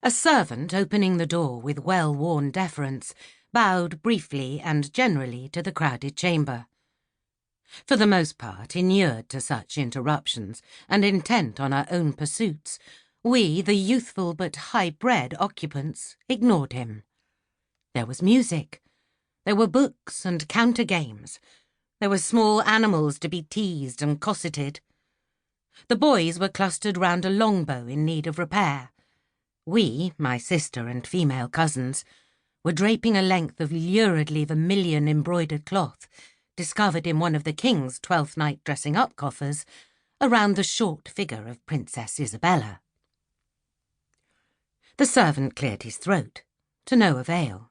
A servant, opening the door with well-worn deference, bowed briefly and generally to the crowded chamber. For the most part, inured to such interruptions and intent on our own pursuits, we, the youthful but high-bred occupants, ignored him. There was music. There were books and counter-games. There were small animals to be teased and cosseted. The boys were clustered round a longbow in need of repair. We, my sister and female cousins, were draping a length of luridly vermilion embroidered cloth, discovered in one of the king's 12th night dressing-up coffers, around the short figure of Princess Isabella. The servant cleared his throat, to no avail.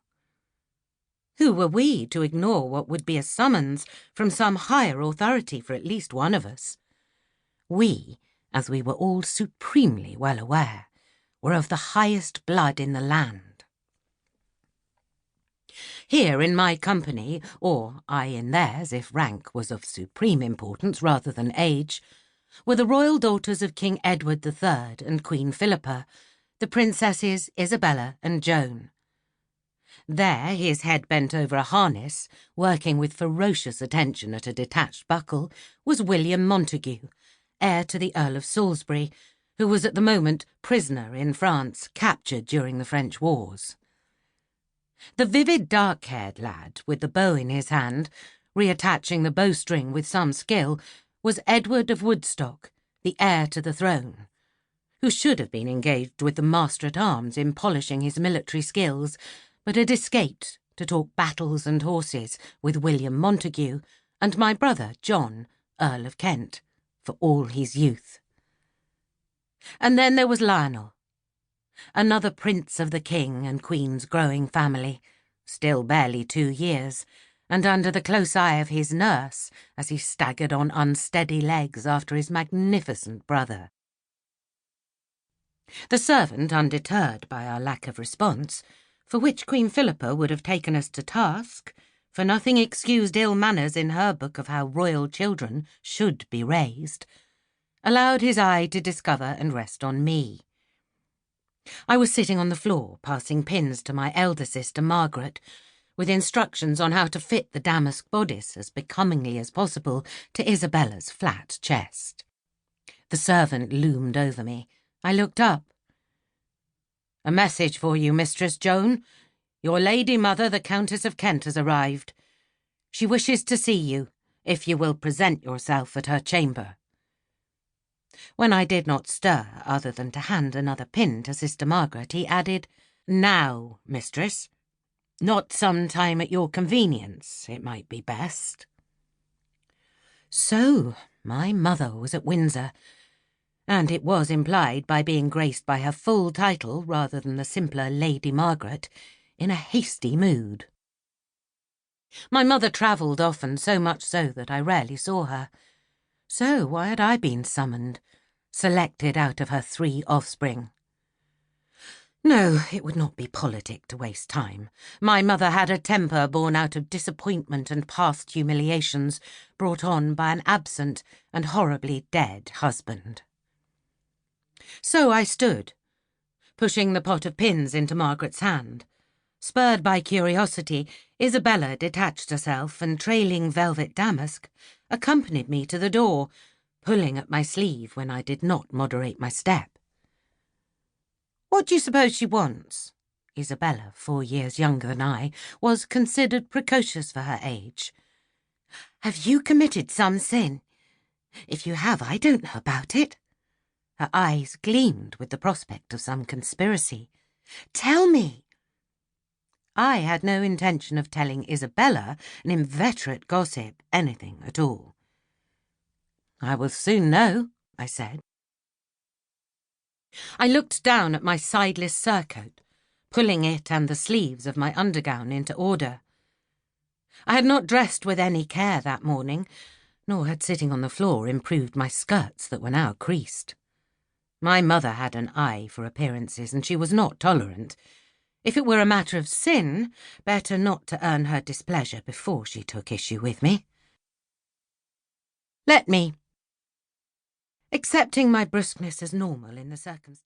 Who were we to ignore what would be a summons from some higher authority for at least one of us? We, as we were all supremely well aware, were of the highest blood in the land. Here in my company, or I in theirs if rank was of supreme importance rather than age, were the royal daughters of King Edward III and Queen Philippa, the princesses Isabella and Joan. There, his head bent over a harness, working with ferocious attention at a detached buckle, was William Montague, heir to the Earl of Salisbury, who was at the moment prisoner in France, captured during the French wars. The vivid dark-haired lad, with the bow in his hand, reattaching the bowstring with some skill, was Edward of Woodstock, the heir to the throne, who should have been engaged with the master-at-arms in polishing his military skills, but had escaped to talk battles and horses with William Montague and my brother John, Earl of Kent, for all his youth. And then there was Lionel, another prince of the king and queen's growing family, still barely 2 years, and under the close eye of his nurse as he staggered on unsteady legs after his magnificent brother. The servant, undeterred by our lack of response, for which Queen Philippa would have taken us to task, for nothing excused ill manners in her book of how royal children should be raised, allowed his eye to discover and rest on me. I was sitting on the floor, passing pins to my elder sister Margaret, with instructions on how to fit the damask bodice as becomingly as possible to Isabella's flat chest. The servant loomed over me. I looked up. "A message for you, Mistress Joan. Your lady mother, the Countess of Kent, has arrived. She wishes to see you, if you will present yourself at her chamber." When I did not stir, other than to hand another pin to Sister Margaret, he added, "Now, mistress. Not some time at your convenience, it might be best." So, my mother was at Windsor, and it was implied by being graced by her full title rather than the simpler Lady Margaret, in a hasty mood. My mother travelled often, so much so that I rarely saw her. So why had I been summoned, selected out of her 3 offspring? No, it would not be politic to waste time. My mother had a temper born out of disappointment and past humiliations brought on by an absent and horribly dead husband. So I stood, pushing the pot of pins into Margaret's hand. Spurred by curiosity, Isabella detached herself and, trailing velvet damask, accompanied me to the door, pulling at my sleeve when I did not moderate my step. "What do you suppose she wants?" Isabella, 4 years younger than I, was considered precocious for her age. "Have you committed some sin? If you have, I don't know about it." Her eyes gleamed with the prospect of some conspiracy. "Tell me." I had no intention of telling Isabella, an inveterate gossip, anything at all. "I will soon know," I said. I looked down at my sideless surcoat, pulling it and the sleeves of my undergown into order. I had not dressed with any care that morning, nor had sitting on the floor improved my skirts that were now creased. My mother had an eye for appearances, and she was not tolerant. If it were a matter of sin, better not to earn her displeasure before she took issue with me. Let me. Accepting my brusqueness as normal in the circumstances.